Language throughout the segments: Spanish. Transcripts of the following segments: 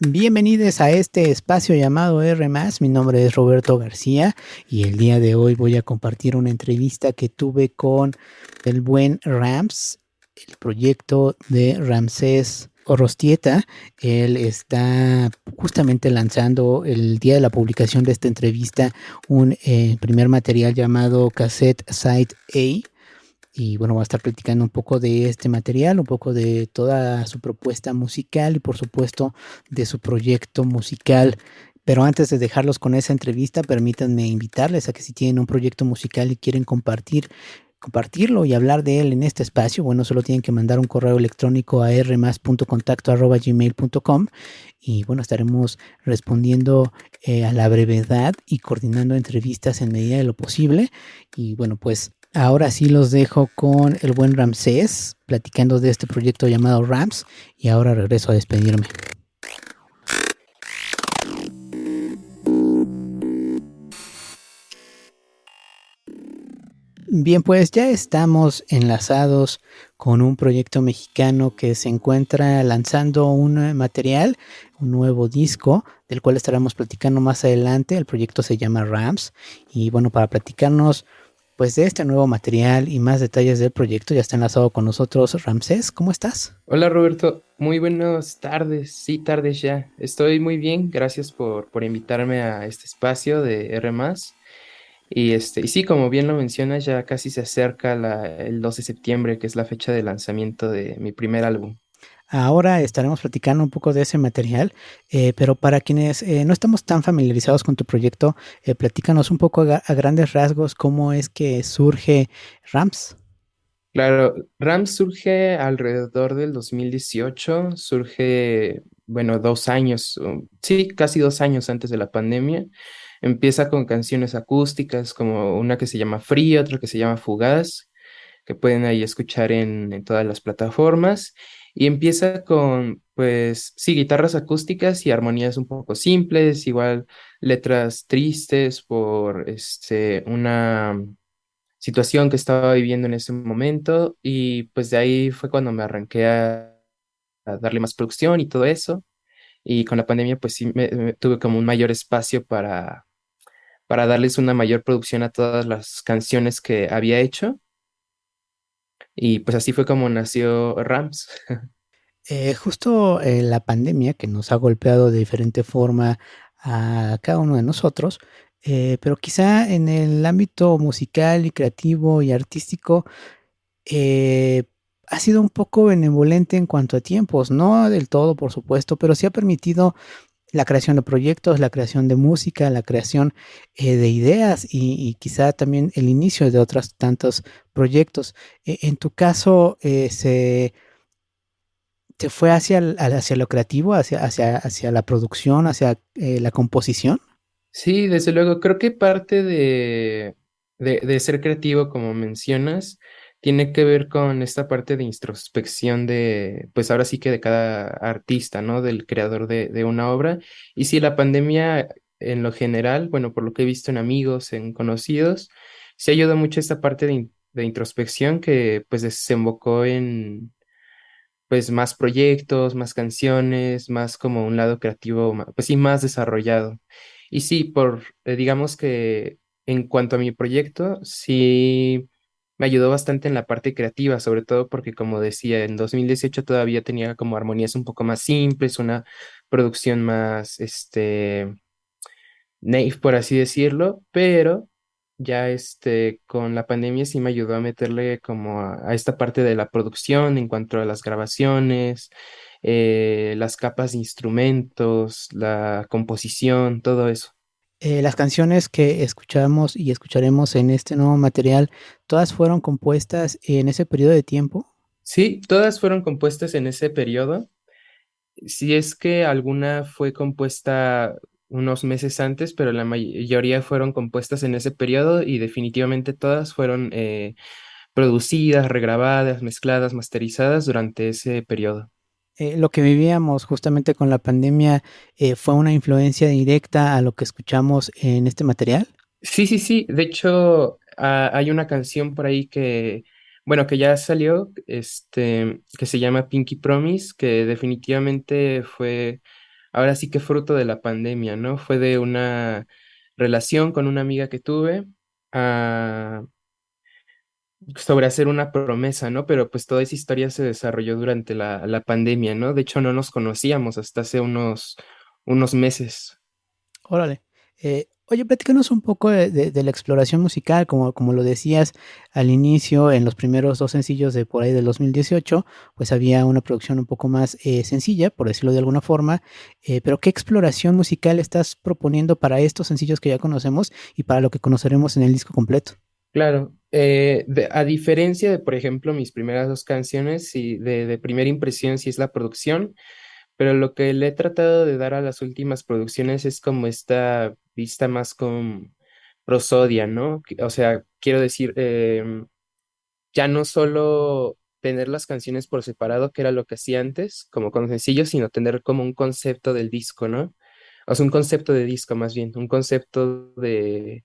Bienvenidos a este espacio llamado R+. Mi nombre es Roberto García y el día de hoy voy a compartir una entrevista que tuve con el buen Rams, el proyecto de Ramsés Orostieta. Él está justamente lanzando el día de la publicación de esta entrevista un primer material llamado Cassette Side A. Y bueno, va a estar platicando un poco de este material, un poco de toda su propuesta musical y por supuesto de su proyecto musical. Pero antes de dejarlos con esa entrevista, permítanme invitarles a que si tienen un proyecto musical y quieren compartirlo y hablar de él en este espacio, bueno, solo tienen que mandar un correo electrónico a rmas.contacto@gmail.com y bueno, estaremos respondiendo a la brevedad y coordinando entrevistas en medida de lo posible. Y bueno, pues ahora sí los dejo con el buen Ramsés platicando de este proyecto llamado Rams y ahora regreso a despedirme. Bien, pues ya estamos enlazados con un proyecto mexicano que se encuentra lanzando un material, un nuevo disco, del cual estaremos platicando más adelante. El proyecto se llama Rams y bueno, para platicarnos pues de este nuevo material y más detalles del proyecto ya está enlazado con nosotros Ramsés. ¿Cómo estás? Hola Roberto, muy buenas tardes, sí, tardes ya. Estoy muy bien, gracias por invitarme a este espacio de R+. Y sí, como bien lo mencionas, ya casi se acerca el 12 de septiembre, que es la fecha de lanzamiento de mi primer álbum. Ahora estaremos platicando un poco de ese material, pero para quienes no estamos tan familiarizados con tu proyecto, platícanos un poco a grandes rasgos cómo es que surge Rams. Claro, Rams surge alrededor del 2018, surge, bueno, 2 años, sí, casi 2 años antes de la pandemia. Empieza con canciones acústicas, como una que se llama Frío, otra que se llama Fugaz, que pueden ahí escuchar en todas las plataformas. Y empieza con, pues, sí, guitarras acústicas y armonías un poco simples, igual letras tristes por una situación que estaba viviendo en ese momento. Y pues de ahí fue cuando me arranqué a darle más producción y todo eso. Y con la pandemia, pues sí, tuve como un mayor espacio para darles una mayor producción a todas las canciones que había hecho. Y pues así fue como nació Rams. Justo la pandemia que nos ha golpeado de diferente forma a cada uno de nosotros, pero quizá en el ámbito musical y creativo y artístico, eh, ha sido un poco benevolente en cuanto a tiempos, no del todo, por supuesto, pero sí ha permitido la creación de proyectos, la creación de música, la creación de ideas y quizá también el inicio de otros tantos proyectos. En tu caso, ¿se fue hacia lo creativo, hacia la producción, hacia la composición? Sí, desde luego, creo que parte de ser creativo, como mencionas, tiene que ver con esta parte de introspección de, pues ahora sí que de cada artista, ¿no? Del creador de una obra. Y sí, la pandemia en lo general, bueno, por lo que he visto en amigos, en conocidos, se ayudó mucho esta parte de introspección que pues desembocó en pues más proyectos, más canciones, más como un lado creativo, pues sí, más desarrollado. Y sí, digamos que en cuanto a mi proyecto, sí me ayudó bastante en la parte creativa, sobre todo porque como decía, en 2018 todavía tenía como armonías un poco más simples, una producción más, naif, por así decirlo, pero ya con la pandemia sí me ayudó a meterle como a esta parte de la producción en cuanto a las grabaciones, las capas de instrumentos, la composición, todo eso. Las canciones que escuchamos y escucharemos en este nuevo material, ¿todas fueron compuestas en ese periodo de tiempo? Sí, todas fueron compuestas en ese periodo. Si es que alguna fue compuesta unos meses antes, pero la mayoría fueron compuestas en ese periodo y definitivamente todas fueron producidas, regrabadas, mezcladas, masterizadas durante ese periodo. Lo que vivíamos justamente con la pandemia, ¿fue una influencia directa a lo que escuchamos en este material? Sí, sí, sí. De hecho, hay una canción por ahí bueno, que ya salió, que se llama Pinky Promise, que definitivamente fue ahora sí que fruto de la pandemia, ¿no? Fue de una relación con una amiga que tuve, ah, sobre hacer una promesa, ¿no? Pero pues toda esa historia se desarrolló durante la pandemia, ¿no? De hecho, no nos conocíamos hasta hace unos meses. Órale. Oye, platícanos un poco de la exploración musical, como lo decías al inicio, en los primeros dos sencillos de por ahí del 2018, pues había una producción un poco más sencilla, por decirlo de alguna forma, pero ¿qué exploración musical estás proponiendo para estos sencillos que ya conocemos y para lo que conoceremos en el disco completo? Claro, a diferencia de, por ejemplo, mis primeras dos canciones y de primera impresión, sí es la producción, pero lo que le he tratado de dar a las últimas producciones es como esta vista más con prosodia, ¿no? O sea, quiero decir, ya no solo tener las canciones por separado, que era lo que hacía antes, como con sencillos, sino tener como un concepto del disco, ¿no? O sea, un concepto de disco más bien, un concepto de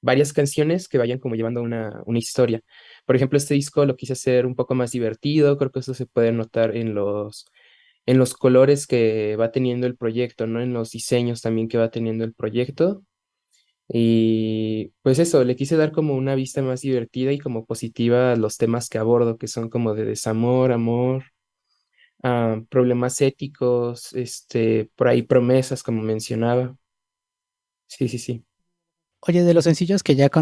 varias canciones que vayan como llevando una historia. Por ejemplo, este disco lo quise hacer un poco más divertido, creo que eso se puede notar en los colores que va teniendo el proyecto, ¿no? En los diseños también que va teniendo el proyecto. Y pues eso, le quise dar como una vista más divertida y como positiva a los temas que abordo, que son como de desamor, amor, problemas éticos, por ahí promesas, como mencionaba. Sí, sí, sí. Oye, de los sencillos que ya que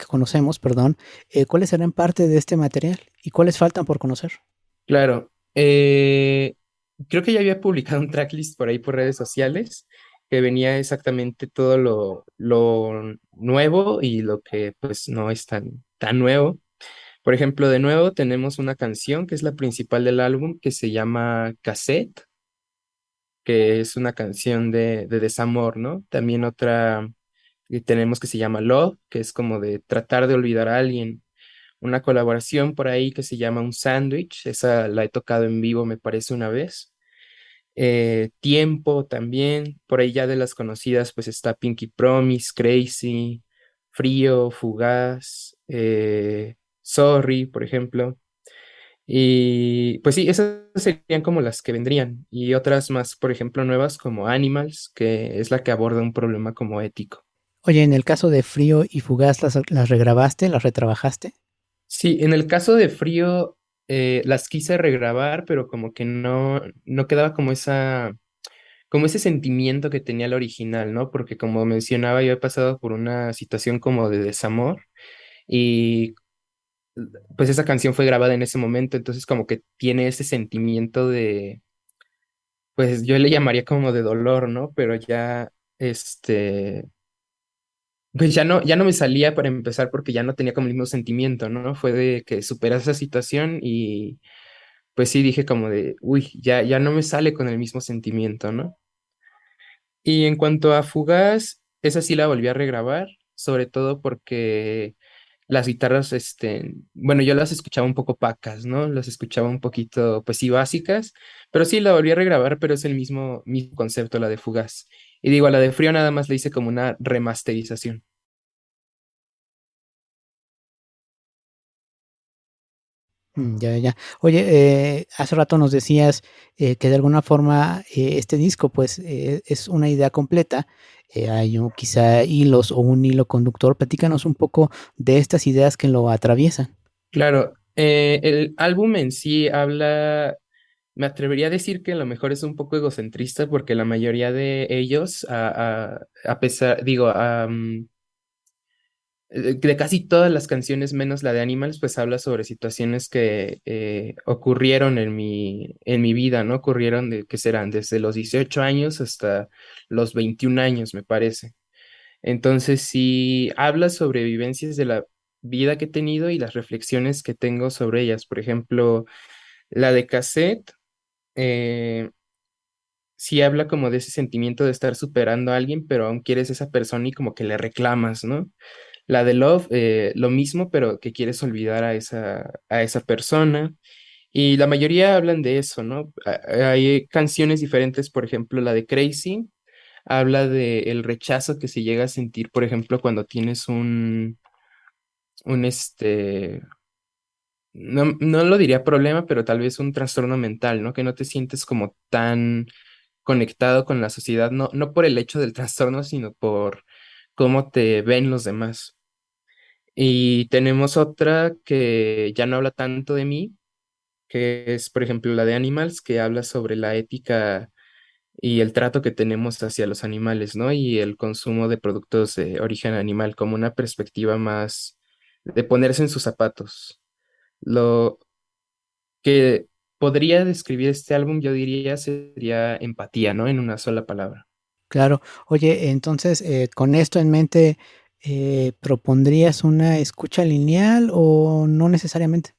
conocemos, perdón, ¿cuáles serán parte de este material y cuáles faltan por conocer? Claro. Creo que ya había publicado un tracklist por ahí por redes sociales que venía exactamente todo lo nuevo y lo que pues no es tan nuevo. Por ejemplo, de nuevo tenemos una canción que es la principal del álbum que se llama Cassette, que es una canción de desamor, ¿no? También otra que tenemos que se llama Love, que es como de tratar de olvidar a alguien. Una colaboración por ahí que se llama Un Sándwich, esa la he tocado en vivo, me parece una vez. Tiempo también, por ahí ya de las conocidas, pues está Pinky Promise, Crazy, Frío, Fugaz, Sorry, por ejemplo. Y pues sí, esas serían como las que vendrían. Y otras más, por ejemplo, nuevas como Animals, que es la que aborda un problema como ético. Oye, en el caso de Frío y Fugaz, ¿las regrabaste, las retrabajaste? Sí, en el caso de Frío, las quise regrabar, pero como que no quedaba como ese sentimiento que tenía el original, ¿no? Porque como mencionaba, yo he pasado por una situación como de desamor y pues esa canción fue grabada en ese momento, entonces como que tiene ese sentimiento de, pues yo le llamaría como de dolor, ¿no? Pero ya, pues ya no me salía para empezar porque ya no tenía como el mismo sentimiento, ¿no? Fue de que superas esa situación y pues sí dije como de, uy, ya no me sale con el mismo sentimiento, ¿no? Y en cuanto a Fugaz, esa sí la volví a regrabar, sobre todo porque las guitarras, bueno, yo las escuchaba un poco pacas, ¿no? Las escuchaba un poquito, pues sí, básicas, pero sí la volví a regrabar, pero es el mismo concepto, la de Fugaz. Y digo, a la de Frío nada más le hice como una remasterización. Ya, ya. Oye, hace rato nos decías que de alguna forma este disco, pues, es una idea completa. Hay quizá hilos o un hilo conductor. Platícanos un poco de estas ideas que lo atraviesan. Claro, el álbum en sí habla, me atrevería a decir que a lo mejor es un poco egocentrista porque la mayoría de ellos, a pesar, digo, de casi todas las canciones, menos la de Animals, pues habla sobre situaciones que ocurrieron en mi vida, ¿no? Ocurrieron que serán desde los 18 años hasta los 21 años, me parece. Entonces, sí habla sobre vivencias de la vida que he tenido y las reflexiones que tengo sobre ellas. Por ejemplo, la de Cassette, eh, sí habla como de ese sentimiento de estar superando a alguien, pero aún quieres esa persona y como que le reclamas, ¿no? La de Love, lo mismo, pero que quieres olvidar a esa persona. Y la mayoría hablan de eso, ¿no? Hay canciones diferentes, por ejemplo, la de Crazy habla de el rechazo que se llega a sentir, por ejemplo, cuando tienes un no lo diría problema, pero tal vez un trastorno mental, ¿no? Que no te sientes como tan conectado con la sociedad, no por el hecho del trastorno, sino por cómo te ven los demás. Y tenemos otra que ya no habla tanto de mí, que es, por ejemplo, la de Animals, que habla sobre la ética y el trato que tenemos hacia los animales, ¿no? Y el consumo de productos de origen animal como una perspectiva más de ponerse en sus zapatos. Lo que podría describir este álbum, yo diría, sería empatía, ¿no? En una sola palabra. Claro. Oye, entonces, con esto en mente, ¿propondrías una escucha lineal o no necesariamente?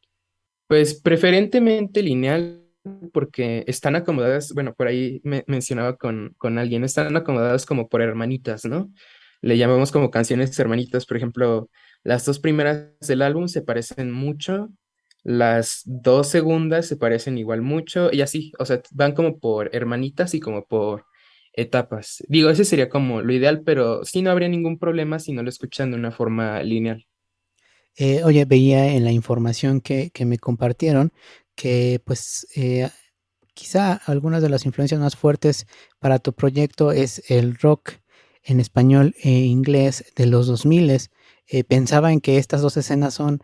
Pues preferentemente lineal porque están acomodadas, bueno, por ahí me mencionaba con alguien, están acomodadas como por hermanitas, ¿no? Le llamamos como canciones hermanitas, por ejemplo, las dos primeras del álbum se parecen mucho, las dos segundas se parecen igual mucho y así, o sea, van como por hermanitas y como por etapas. Digo, ese sería como lo ideal, pero sí no habría ningún problema si no lo escuchan de una forma lineal. Oye, veía en la información que me compartieron que pues quizá algunas de las influencias más fuertes para tu proyecto es el rock en español e inglés de los 2000. Pensaba en que estas dos escenas son,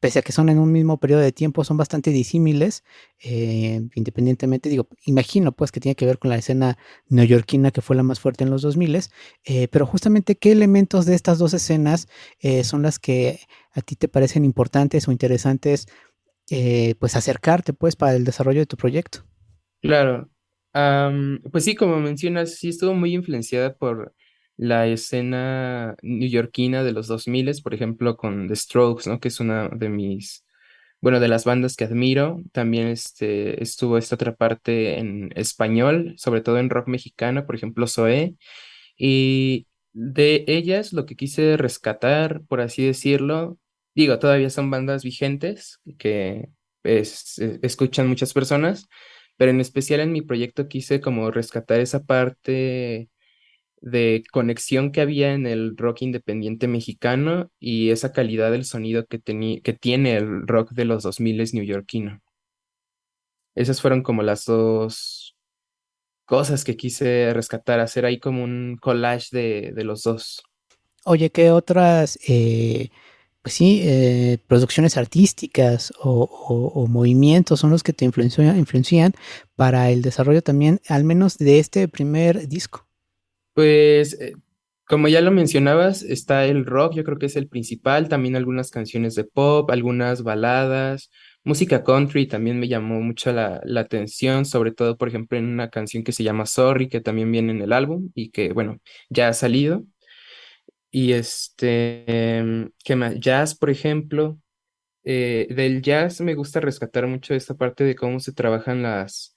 pese a que son en un mismo periodo de tiempo, son bastante disímiles, independientemente, digo, imagino pues que tiene que ver con la escena neoyorquina que fue la más fuerte en los 2000, pero justamente qué elementos de estas dos escenas son las que a ti te parecen importantes o interesantes, pues acercarte pues para el desarrollo de tu proyecto. Claro. Pues sí, como mencionas, sí estuvo muy influenciada por la escena neoyorquina de los 2000, por ejemplo, con The Strokes, ¿no? Que es una de mis, bueno, de las bandas que admiro. También estuvo esta otra parte en español, sobre todo en rock mexicano, por ejemplo, Zoé. Y de ellas lo que quise rescatar, por así decirlo, digo, todavía son bandas vigentes que escuchan muchas personas, pero en especial en mi proyecto quise como rescatar esa parte de conexión que había en el rock independiente mexicano y esa calidad del sonido que tiene el rock de los 2000 neoyorquino. Esas fueron como las dos cosas que quise rescatar, hacer ahí como un collage de los dos. Oye, ¿qué otras, pues sí, producciones artísticas o movimientos son los que te influencian para el desarrollo también, al menos de este primer disco? Pues, como ya lo mencionabas, está el rock, yo creo que es el principal, también algunas canciones de pop, algunas baladas, música country también me llamó mucho la atención, sobre todo, por ejemplo, en una canción que se llama Sorry, que también viene en el álbum y que, bueno, ya ha salido. Y ¿qué más? Jazz, por ejemplo. Del jazz me gusta rescatar mucho esta parte de cómo se trabajan las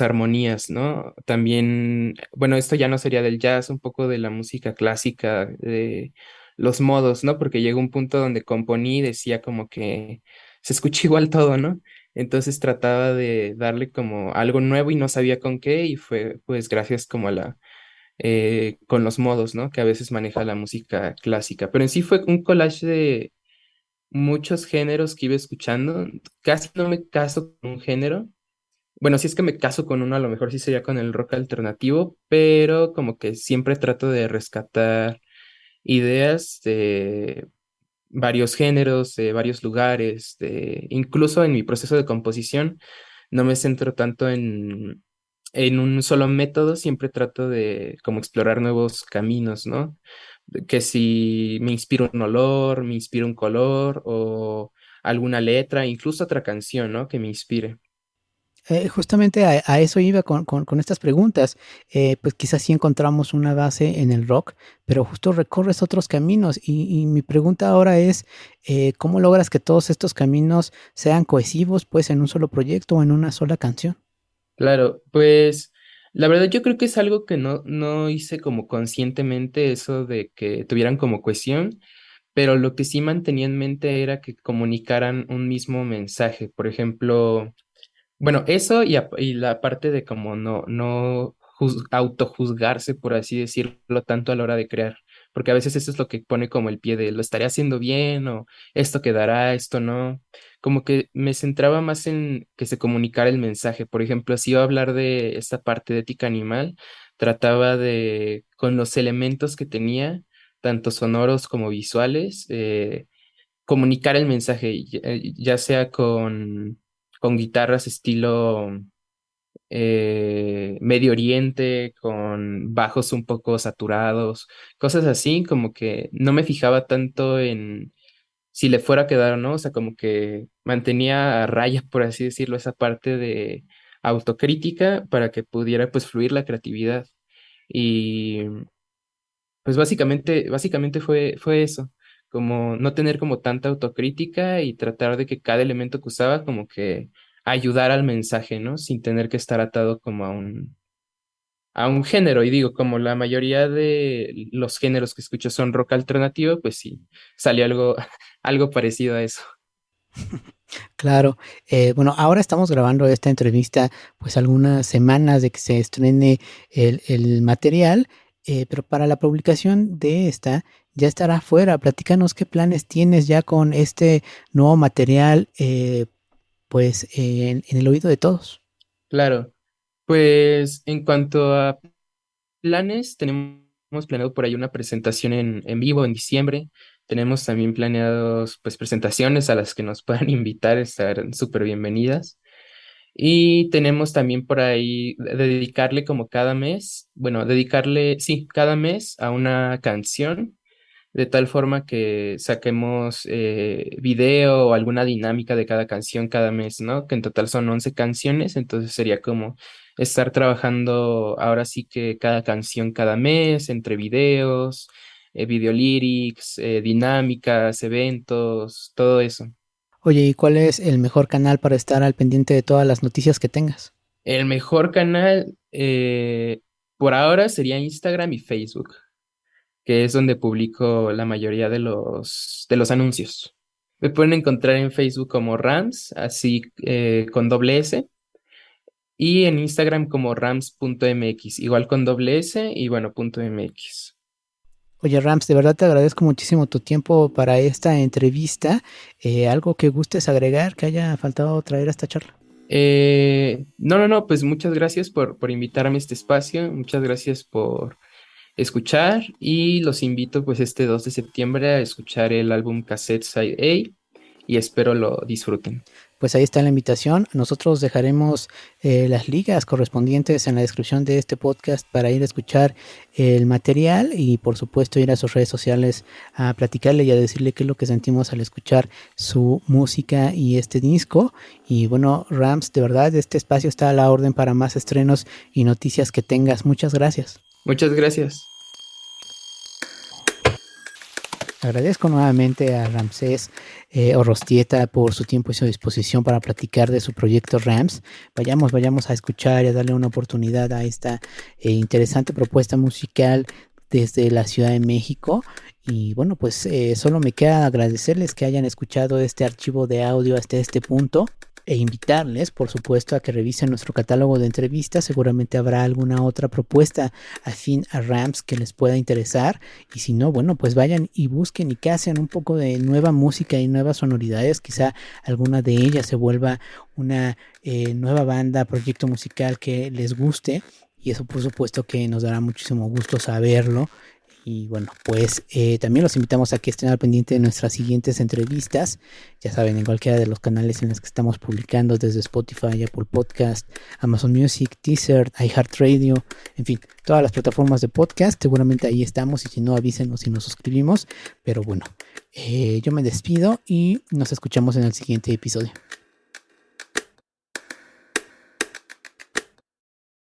armonías, ¿no? También, bueno, esto ya no sería del jazz, un poco de la música clásica, de los modos, ¿no? Porque llegó un punto donde componí y decía como que se escucha igual todo, ¿no? Entonces trataba de darle como algo nuevo y no sabía con qué y fue pues gracias como a con los modos, ¿no? Que a veces maneja la música clásica. Pero en sí fue un collage de muchos géneros que iba escuchando. Casi no me caso con un género. Bueno, si es que me caso con uno, a lo mejor sí sería con el rock alternativo, pero como que siempre trato de rescatar ideas de varios géneros, de varios lugares, incluso en mi proceso de composición, no me centro tanto en un solo método, siempre trato de como explorar nuevos caminos, ¿no? Que si me inspira un olor, me inspira un color o alguna letra, incluso otra canción, ¿no? Que me inspire. Justamente a eso iba con estas preguntas. Pues quizás sí encontramos una base en el rock, pero justo recorres otros caminos y mi pregunta ahora es, ¿cómo logras que todos estos caminos sean cohesivos pues en un solo proyecto o en una sola canción? Claro, pues la verdad yo creo que es algo que no hice como conscientemente eso de que tuvieran como cohesión, pero lo que sí mantenía en mente era que comunicaran un mismo mensaje. Por ejemplo, bueno, eso y la parte de como no autojuzgarse, por así decirlo, tanto a la hora de crear. porque a veces eso es lo que pone como el pie de lo estaré haciendo bien o esto quedará, esto no. Como que me centraba más en que se comunicara el mensaje. Por ejemplo, si iba a hablar de esta parte de ética animal, trataba de, con los elementos que tenía, tanto sonoros como visuales, comunicar el mensaje, ya sea con guitarras estilo Medio Oriente, con bajos un poco saturados, cosas así, como que no me fijaba tanto en si le fuera a quedar o no, o sea, como que mantenía a raya, por así decirlo, esa parte de autocrítica para que pudiera pues fluir la creatividad. Y pues básicamente fue eso, como no tener como tanta autocrítica y tratar de que cada elemento que usaba como que ayudar al mensaje, ¿no? Sin tener que estar atado como a un género. Y digo, como la mayoría de los géneros que escucho son rock alternativo, pues sí, salió algo, algo parecido a eso. Claro, bueno, ahora estamos grabando esta entrevista pues algunas semanas de que se estrene el material, pero para la publicación de esta ya estará fuera. Platícanos qué planes tienes ya con este nuevo material, pues en el oído de todos. Claro, pues en cuanto a planes, tenemos planeado por ahí una presentación en vivo en diciembre. Tenemos también planeados pues presentaciones a las que nos puedan invitar, estar súper bienvenidas. Y tenemos también por ahí dedicarle como cada mes, bueno, dedicarle, sí, cada mes a una canción de tal forma que saquemos video o alguna dinámica de cada canción cada mes, ¿no? Que en total son 11 canciones, entonces sería como estar trabajando ahora sí que cada canción cada mes, entre videos, video lyrics, dinámicas, eventos, todo eso. Oye, ¿y cuál es el mejor canal para estar al pendiente de todas las noticias que tengas? El mejor canal por ahora sería Instagram y Facebook, que es donde publico la mayoría de los anuncios. Me pueden encontrar en Facebook como Rams, así con doble S, y en Instagram como rams.mx, igual con doble S y bueno, punto .mx. Oye, Rams, de verdad te agradezco muchísimo tu tiempo para esta entrevista. ¿Algo que gustes agregar que haya faltado traer a esta charla? No, pues muchas gracias por invitarme a este espacio, muchas gracias por escuchar y los invito pues este 2 de septiembre a escuchar el álbum Cassette Side A y espero lo disfruten. Pues ahí está la invitación. Nosotros dejaremos las ligas correspondientes en la descripción de este podcast para ir a escuchar el material y por supuesto ir a sus redes sociales a platicarle y a decirle qué es lo que sentimos al escuchar su música y este disco. Y bueno, Rams, de verdad, este espacio está a la orden para más estrenos y noticias que tengas. Muchas gracias. Muchas gracias. Agradezco nuevamente a Ramsés Orrostieta por su tiempo y su disposición para platicar de su proyecto Rams. Vayamos a escuchar y a darle una oportunidad a esta interesante propuesta musical desde la Ciudad de México. Y bueno, pues solo me queda agradecerles que hayan escuchado este archivo de audio hasta este punto e invitarles, por supuesto, a que revisen nuestro catálogo de entrevistas. Seguramente habrá alguna otra propuesta afín a Rams que les pueda interesar. Y si no, bueno, pues vayan y busquen y que hacen un poco de nueva música y nuevas sonoridades. Quizá alguna de ellas se vuelva una nueva banda, proyecto musical que les guste. Y eso, por supuesto, que nos dará muchísimo gusto saberlo. Y bueno, pues también los invitamos a que estén al pendiente de nuestras siguientes entrevistas. Ya saben, en cualquiera de los canales en los que estamos publicando, desde Spotify, Apple Podcast, Amazon Music, Deezer, iHeartRadio, en fin, todas las plataformas de podcast. Seguramente ahí estamos y si no, avísenos y nos suscribimos. Pero bueno, yo me despido y nos escuchamos en el siguiente episodio.